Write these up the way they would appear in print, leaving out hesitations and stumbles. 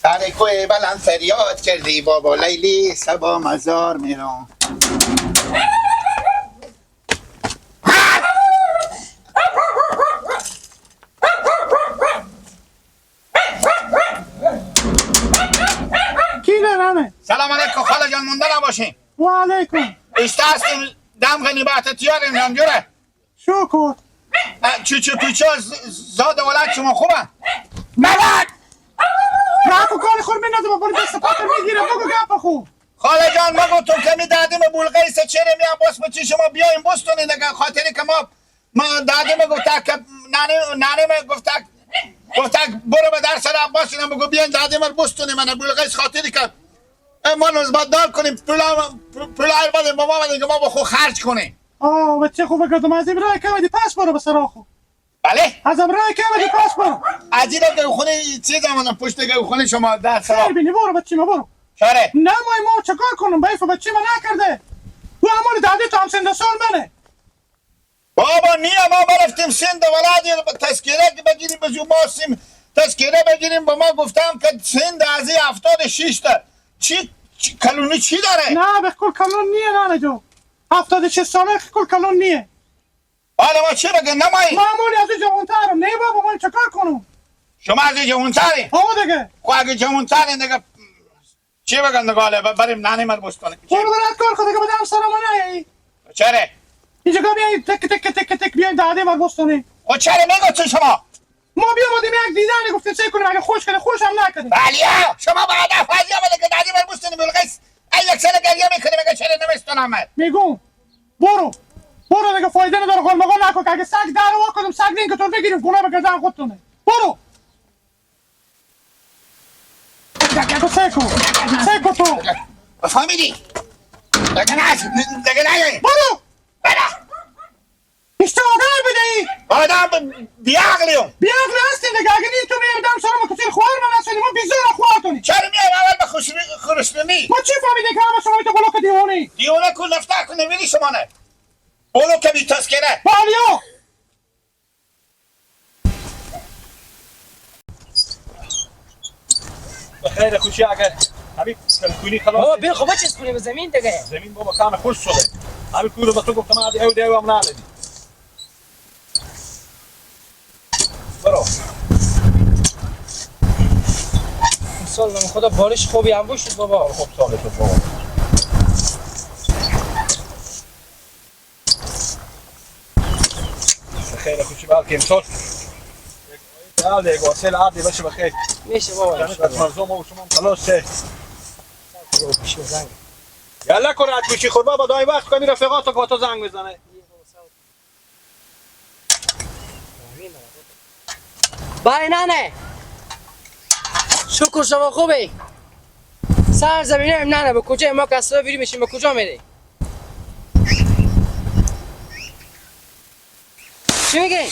سر کوه بلند فریاد کردی بابا لیلی سبا مزار میرم. کی دارمه؟ سلام علیکم خاله جان، مونده نباشین. و علیکم. اشتاستیم دم غنیبت تیاریم همجوره. شکر. چو پیچه زاد ولد شما خوبه؟ ملک رفت کار خور میندازه با بولی دست پاتر میگیره. بگو گپ خوب. خاله جان مگو تو کمی دادیم بولغه سه چیره میام باس بچی شما بیایم بستونی دیگه، خاطری که ما دادیم گفته که نانیم گفته برو به در سر عباس اینا بگو بیاین دادیم بستونی من بولغه خاطری که ما نزبت دار کنیم پولای بدیم با ما بدیم که ما با خود خرج کنیم. بچه خوبه کردم از این رای کمدی پس برو به سراخو. بله؟ از این رای کمدی پس برو. عجیله که خونه چیز همونم پشت که خونه شما در سراخ. بینی برو بچه ما برو. شاره؟ نه ما چکار کنم بیف بچه ما نکرده. تو همون دادی تو هم سنده سال منه. بابا نیا ما برفتیم سند ولادی تذکیره بگیریم به زوباسیم تذکیره بگیریم با ما گفتم که سند ازی 76 تا چی کلونی چی داره؟ نه به کل کلون نیه نانه جو. 76 ساله کل کلون نیه. حالا ما چی بگن نمایی؟ معمولی از جوانترم. نه بابا من چکار کنم؟ شما از جوانتری؟ دیگه. خب اگه جوانتری دیگه چی بگن دیگه بریم نانی من بستانه. برو برات کار خود دیگه بدم سلام نیایی. چره؟ اینجا بیاین تک بیاین داده ما بستونی. خب چره میگو چی شما؟ ما بیامدیم یک دیدنی گفتیم چه کنیم اگه خوش کنه خوش هم نکنیم. بله شما بعد افاظی آمده که دادی من بستونی بلغیس یک سال گریه میکنیم اگه چره نمیستونم من. میگم برو دیگه فایده نداره قول مقال نکن که اگه سگ در وا کنیم سگ نین که تو بگیریم گناه به گردن خودتونه. برو تو سیکو تو فهمیدی؟ دیگه نه برو بله اشتا آدم بدهی آدم بیاقلیم بیاقلی هستیم دیگه اگه نی تو میردم سرم کسیر خوار من هستونی ما بیزار خوارتونی چرا میای اول به خورشنمی ما چی فهمیده که همه شما تو بلوک دیوانی دیونه کل نفتر کنه ویلی شما نه بولو که بی تسکره بالیا بخیر خوشی اگر همین کلکونی خلاص بابا بیا خب چیز کنیم زمین دیگه زمین بابا کام خوش شده همین کورو به تو گفتم عادی او دیو هم ندادی برو سال من خدا بارش خوبی هم باشید بابا خوب سال تو بابا بخیر خوشی بالکه امسال یال یک واسه عادی باشه بخیر میشه بابا جانت مرزوم و شما خلاص شه یالا کرات میشی خود بابا دای وقت کمی رفقاتو که تو زنگ بزنه بای ننه شکر شما خوبی سر زمینه هم ننه به کجا ما کسا بیری میشیم به کجا میری چی میگی؟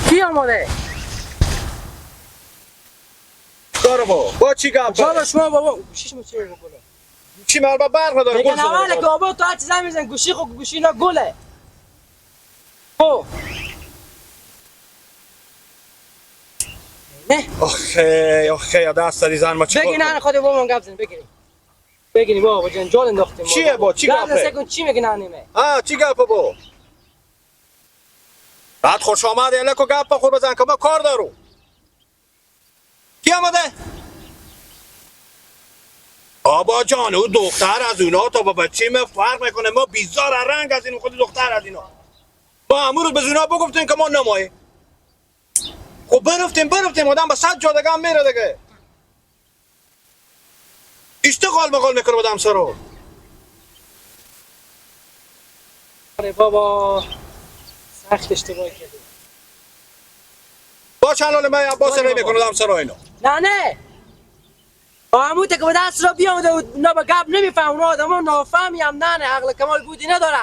کی آماده؟ داره با چی گپ بابا شما بابا گوشیش چی میگه گله چی مال با برق نداره دیگه نواله که بابا تو هر چیز میزن گوشی خو گوشی اینا گله خب نه آخه دست داری زن ما چی بگی نه خود بابا من گپ زن بگیری بابا جنجال انداختیم چیه با چی گپه چی میگی نانیمه چی گپه با بعد خوش آمد الکو گپ خود بزن که ما کار دارو کی آمده آبا جان او دختر از اونا تا با بچه ما فرق میکنه ما بیزار رنگ از این خود دختر از اینا با امروز به اونا بگفتیم که ما نمایی خب برفتیم آدم با 100 جادگه هم میره دیگه اشتغال مقال میکنه آدم سرو آره بابا سخت اشتباهی کردی با چلال من عباس رو میکنه آدم سرو اینو نه آموده که به دست را بیامده و نه با گپ نمیفهم اون آدم ها نافهمی هم نه عقل کمال بودی نداره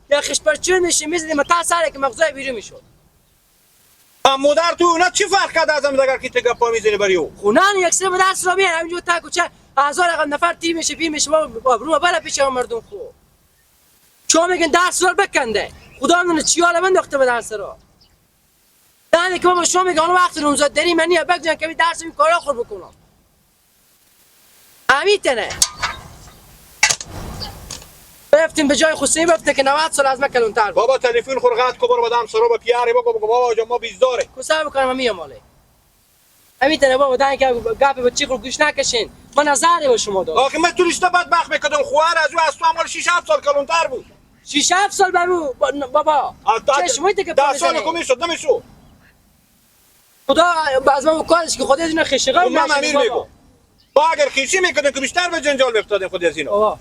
یا خشپرچون میشه میزدیم تا سره که مغزای بیرون میشد مادر تو اونا چی فرق کرده از هم اگر که تو گپا میزنی بری او خونان یک سر به دست را میان همینجور تا کوچه هزار نفر تیر میشه بیر میشه ما برو بالا پیش مردم خو شما میگن دست را بکنده خدا من چی حال من داخته به دست را دهنه که بابا شما میگه حالا وقت نوزاد داری منی یا بگذارن که درس این کارا خود بکنم امیتنه برفتیم به جای خصوصی برفتیم که 90 سال از ما کلونتر بود بابا تلفن خورقت کو برو بدم سرا با پیاری بگو بابا جان ما بیزاره کسا بکنم میام ماله امیتنه بابا دهنه که گپ به چی رو گوش نکشین من نظری با شما دارم آخه من تو رشته بدبخت میکردم خوار از او از تو مال 6 7 سال کلونتر بود 6 7 سال برو بابا چشمویی که 10 سال کمی شد نمیشو خدا از ما کارش که خودت اینو خشقه من امیر میگم با اگر خیشی میکردن که بیشتر به جنجال میافتادیم خود از اینا بابا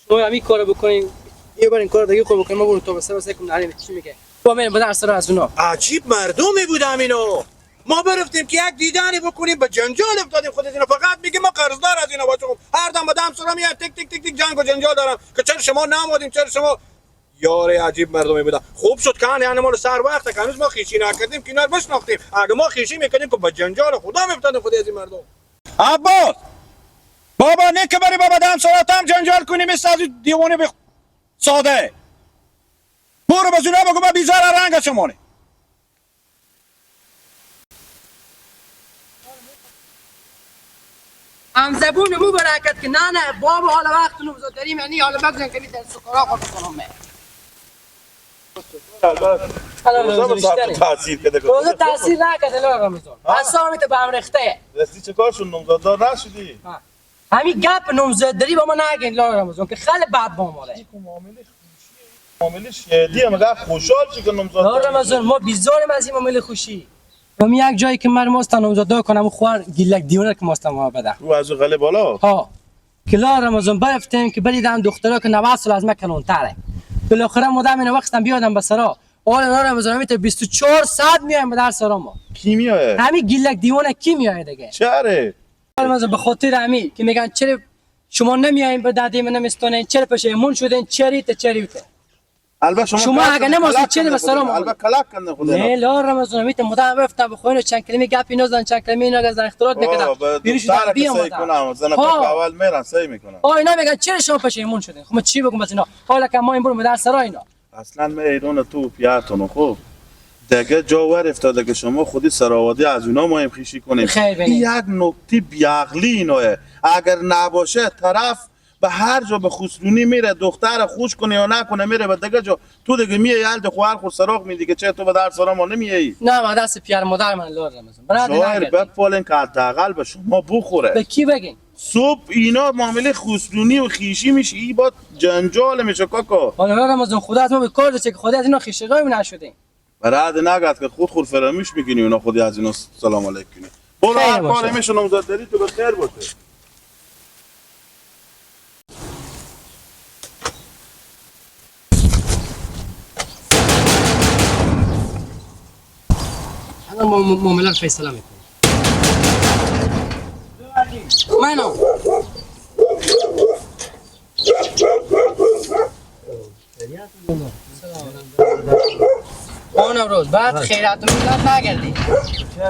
شما همین کارو بکنین یه بار این کارو دیگه خوب بکنین ما برو تو بسه کم نریم چی میگه با من بدن سر از اونا عجیب مردمی بودم اینو ما برفتیم که یک دیدانی بکنیم به جنجال افتادیم خود از اینا فقط میگه ما قرضدار از اینا باشم هر دم بدم سر میاد تک تک تک تک جنگ و جنجال دارن که چرا شما نمودیم چرا شما یاره عجیب مردمی بودن خوب شد که یعنی ما سر وقت هنوز ما خیشی نکردیم کنار بشناختیم اگه ما خیشی میکردیم که به جنجال خدا میافتادیم خود از این مردم عباس بابا نه که بری بابا دم سرات هم جنجال کنیم مثل از دیوانه ساده برو به زونه بگو با بیزار رنگ شمونه هم زبون مو برکت که نه بابا حالا وقت نوزاد داریم یعنی حالا بگذارن که در سکارا خود بکنم تاثیر کده روزه تاثیر نکرده لو رمضان اصلا میته به هم ریخته راستی چه کارشون نمزاددار نشدی همین گپ نوزاد داری با ما نگین لو رمضان که خیلی بد با ماله معامله شدی مگه خوشحال چی که لو نمزاددار رمضان ما بیزاریم از این معامله خوشی من یک جایی که من ماست نوزاد کنم خوار گیلک دیونه که ماست ما بده رو از غله بالا ها که لو رمضان برفتیم که بریدن دخترا که 90 سال از ما کلونتره بالاخره مدام این وقتم بیادم به سرا اول لو رمضان میته 24 ساعت میایم به در سرا ما کی میاد همین گیلک دیونه کی میاد دیگه چره مثلا به خاطر همین که میگن چرا شما نمیایین به داده من نمیستونین چرا پشیمون شدین چریته البته شما اگه نمازید چه به سلام البته کلاک کنه خدا نه لا رمضان میته مدام بفتم بخوین چند کلمه گپی نزدن چند کلمه اینا گزن اختلاط نکردن بیرش در بیام کنم زنه اول میرن سعی میکنن اینا میگن چرا شما پشیمون شدین خب چی بگم بس اینا حالا که ما این برو در سرا اینا اصلا میدون تو پیاتون خوب دیگه جاور افتاده که شما خودی سراوادی از اونا مایم خیشی کنیم این یک نکته بیعقلی اینه اگر نباشه طرف به هر جا به خسرونی میره دختر خوش کنه یا نکنه میره به دیگه جا تو دیگه میای یلد خوار خود سراغ میدی که چه تو به در سرا ما نمیایی نه ما دست پیار مادر من لور رمضان برادر بپالین که حداقل به شما بخوره به کی بگین صبح اینا معامله خسرونی و خیشی میشه این با جنجال میشه کاکا حالا رمضان خدا از ما به کار داشته که خدا از اینا خیشگاهی نشدیم براد نگات که خود فراموش میکنی اونا خودی از اینا سلام علیک کنی برو هر کاری میشه نمزاد داری تو به خیر باشه الان معامله رو فیصله میکنیم منو روز بعد خیرات میلاد نگردی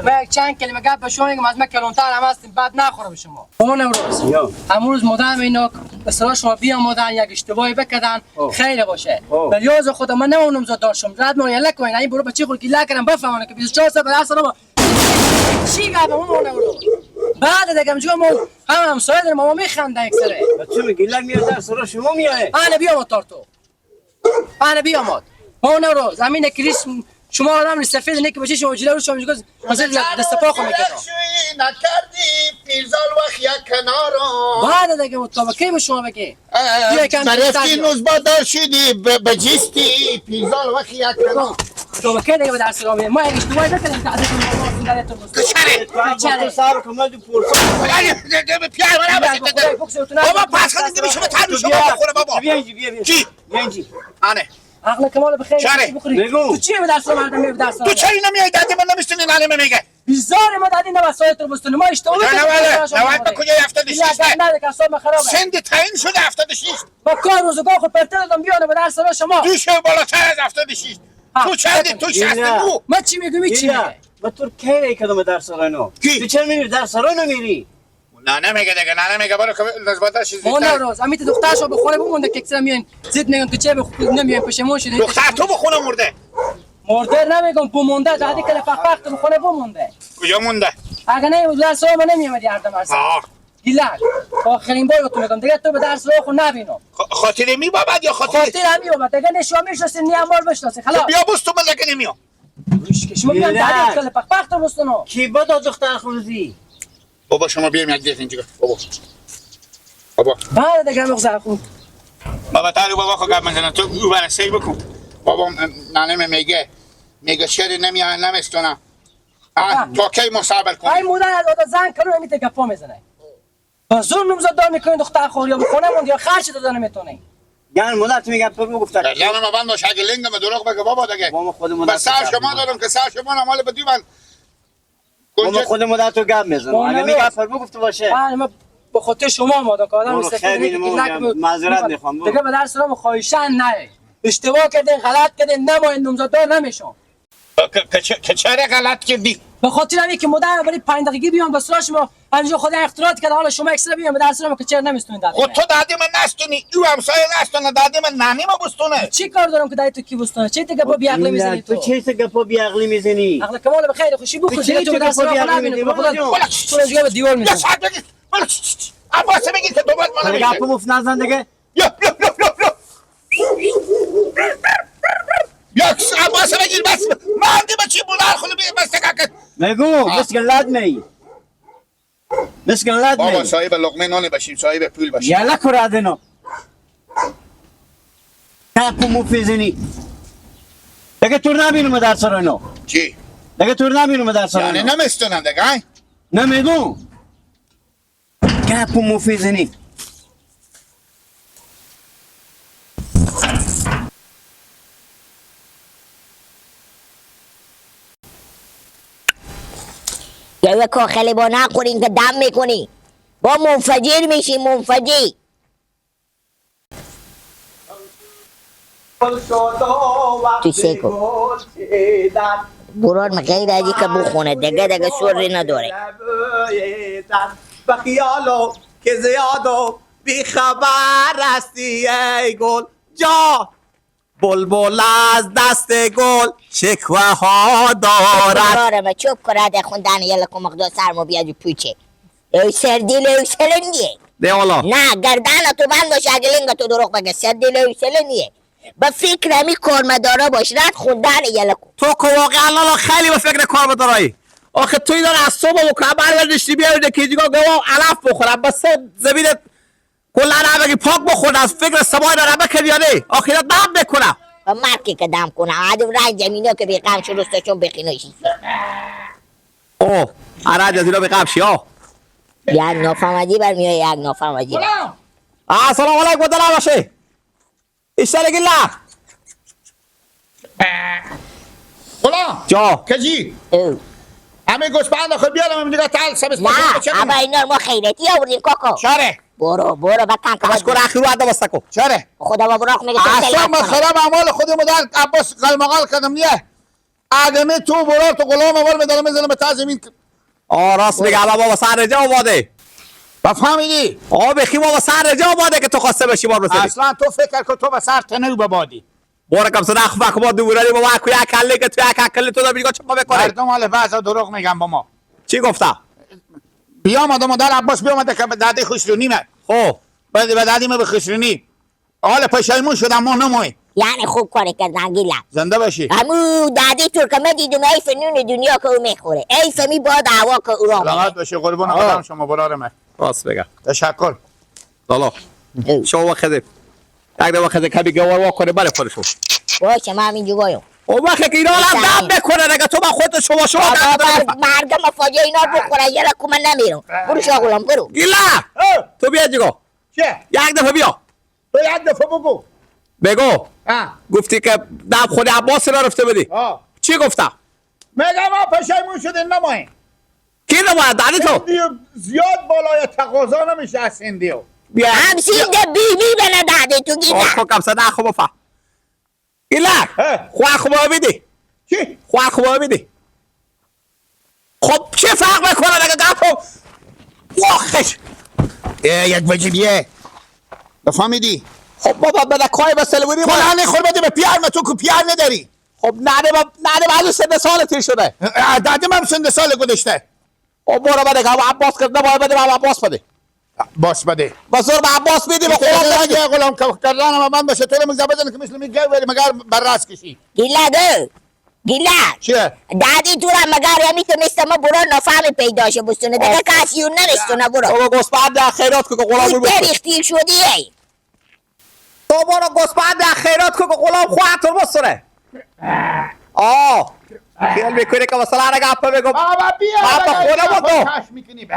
من چند کلمه گپ به شما میگم از من کلونتر هم هستیم بعد نخوره به شما روز امروز مدام اینا به سرا شما بیامدن یک اشتباهی بکردن خیر باشه ولی یاز خود من نمونم زاد داشتم رد من یله کوین این برو بچی خود گیلا کردم بفهمونه که 24 ساعت به اصلا ما چی گپ اون روز بعد دیگه میگم ما هم سایه داریم ما میخندن یک سره بچه میگی لگ میاد در سرا شما میای انا بیام تو انا بیام اون روز زمین کریس شما آدم سفید نه که بچه شما جلو شما میگه مثلا دست پا خو میکنه نکردی پیرزال وقت یک کنارم بعد دیگه مطابقه به شما بگه برفتی نوزبادار شدی بجیستی پیرزال وقت یک کنارم مطابقه دیگه به درس رو ما یک اشتباهی نکردیم تعداد ما در تو کچره سر کمال دو پرسا پیار بابا پس کنید نمیشه به تنو شما بخوره بابا بیا چی؟ آنه عقل کمال بخیر بخوری تو چی به درس مردم می به درس تو چرا نمیای دادی من نمیستونی ناله میگه بیزار ما دادی نه وسایل تو بستونی ما اشتباه نوال به کجا 76 نه که حساب خرابه سند تعیین شده 76 با کار روزگار خود پرتر دادم بیانه به درس شما دوشه بالاتر از 76 تو چندی تو 62 ما چی میگم چی میگه و تو کی کدوم در سرا اینو تو چرا میری در سرا نمیری نه نمیگه دیگه نه نمیگه برو که نزباتا چیزی اون روز امیت دخترشو بخوره بمونده که اکثر میان زید میگن تو چه نمیان پشیمون شدی دختر تو بخونه مرده مرده نمیگم بمونده جادی کل پخ تو خونه بمونده کجا مونده؟ اگه نه درس رو من نمیامدی هر دم ارسا گیلک آخرین بار تو میگم دیگه تو به درس رو خود نبینم خاطر می بابد یا خاطر خاطر میومد دیگه نشو میشناسی نیم بار بشناسی خلاص بیا بوست من لکه نمیام شما میگم جادی کل پخ تو بستونو کی با دختر خروزی بابا شما بیایم یک دقیقه اینجا بابا بعد دیگه مغزر خون بابا تارو بابا خو گپ میزنه تو او بررسی بکن بابا نانم میگه شعر نمیستونم تو کی مصابر کنی ای مادر از آدم زن کنو نمیته گپا میزنه زور نمزد دار میکنین دختر خور یا بخونه موند یا خرچ داده نمیتونی گن مادر تو میگم تو گفت جان ما بندش اگه لنگم دروغ بگه بابا دیگه بابا خود مادر بس شما دارم که سال شما نمال بدی من بابا خود مادر تو گپ میزنه اگه میگه فرمو گفته باشه من به خاطر شما آماده که آدم استفاده معذرت میخوام دیگه به درس رو خواهشان نه اشتباه کردین غلط کردین نماین نمزد دار نمیشون که چرا غلط کردی به خاطر همین که مادر برای 5 دقیقه بیام به سراش ما همینجا خود اختراع کرده حالا شما اکسترا بیام به درس رو که چرا نمیستونین داد خود تو دادی من نستونی او همسایه نستونه دادی من نانی ما بستونه چی کار دارم که دای تو کی بستونه چه دیگه با بی عقلی میزنی تو چه گپا بی عقلی میزنی عقل کمال به خیر خوشی بخور دیگه تو به درس رو نبینی به خدا تو اینجا به دیوار یا میزنی ساعت بگی عباس بگی که دوباره ما گپ نمیشه مفت نزن دیگه یا عباس بگی بس مردی با چی بولار خلو بگی بس تکاکت میگو مسکلات می مسکلات بابا می صاحب لقمه نانی باشیم صاحب پول باشیم یالا کرادنو گپ مفت میزنی دیگه تو نبینم در سرانو چی؟ دیگه تو نبینم در سرانو یعنی نمیستونم دیگه نمیگو گپ مفت میزنی یه کاخلی با نخورین که دم میکنی با منفجر میشی منفجر تو سیکو برار مغیر ازی که بخونه دیگه سوری نداره بخیالو که زیادو بیخبر هستی ای گل جا بلبل از دست گل شکوه ها دارد برار چوب کرده خوندن یه لکو مقدار سرمو بیاد پوچه ای سردیل ای سلنیه ده والا نه گردن تو بنداش اگه لنگ تو دروغ بگه سردیل ای سلنیه با فکر همی کارمدارا باش رد خوندن یه لکو تو که واقعا لالا خیلی به فکر کار بدارایی آخه توی داره از صبح و که برگردشتی بیایی که دیگه گواه علف بخورم بس زمینت کلا نبگی پاک بخورد از فکر سبای داره بکنی یا نه آخیرت دم بکنم و مرکی که دم کنم عدو رنج زمینه که بیقم شروستشون بخینوشی اوه عراج از اینا به قبشی ها یک نافهمدی برمیای یک نافهمدی سلام علیکم دلم باشه اشتره گله غلام جا کجی او همه گوسپند خود بیارم هم دیگه تال سبستان نه اما اینا ما خیرتی آوردیم کاکو چاره برو بکن که اشکر اخیرو عده بستکو چاره خدا با براق میگه تو اصلا خیلی من خراب اعمال خودم در عباس قلمقال کردم نیه آدمی تو برار تو غلام اول میدارم میزنم به تا زمین راست میگه اما بابا سر رجا آماده بفهمیدی بخی بابا سر رجا آماده که تو خواسته بشی بار بسیدی اصلا تو فکر که تو به سر تنو ببادی باره کم سر اخ فکر با دوبرانی بابا اکوی اکلی که توی اکلی تو دار بیگاه چپا بکنه مردم حال بعضا دروغ میگم با ما چی گفتم؟ بیام آدم در عباس بیامده که به داده خسرونی من خب به دادی من به خسرونی حال پشایمون شدم ما نمای یعنی خوب کاری کردن گیلم زنده باشی همو دادی ترکمه دیدم ای فنون دنیا که او میخوره ای فمی با دعوا که او را سلامت میره باشی قربان خودم شما برار من راست بگم تشکر لالا شما وقت یک وقت کبی گوار واکنه بله پرشو باشه من همین جوگایم اون وقت که اینا هم دم بکنه نگه تو با خودت شما مرگم فاجعه اینا رو بخوره یه رکو من نمیرم برو شاغلم برو گیلا تو بیا جگو چه؟ یک دفعه بیا تو یک دفعه بگو بگو گفتی که دم خود عباس را رفته بدی چی گفتم؟ میگم ما پشایمون شده نمایی کی نماید دادی تو؟ سندیو زیاد بالای تقاضا نمیشه از سندیو هم سینده بیبی بنا داده تو گیلا خب کم صدا خوب فا گیلا خواه خوب بیدی چی؟ خواه خوب بیدی خب چه فرق میکنه نگه گفت واخش یک وجبیه بفهمیدی؟ خب بابا بده کای بسل بودی فلان خور بده به پیار ما تو که پیار نداری خب ننه بعد سن سال تیر شده دادیم هم سند سال گذشته. خب برو بده که عباس کرد نباید بده عباس بده باش بده. بزرگ به عباس میدیم و خدا خدا اگه غلام کردن هم من باشه تو رو مگذار که مثل میگه ولی مگر بر راست کشی. گیلا چیه؟ دادی تو را مگر میتونست ما برو نفهمی پیدا شه بستونه دیگه کسی اون نرستونه برو بابا گسپند خیرات که غلام تو بود تریختی شدی ای تو برو گسپند خیرات که غلام خواهد بستونه خیال میکنی که مثلا اگه اپا بگم بابا بیا بابا خودم بگم تو کاش میکنی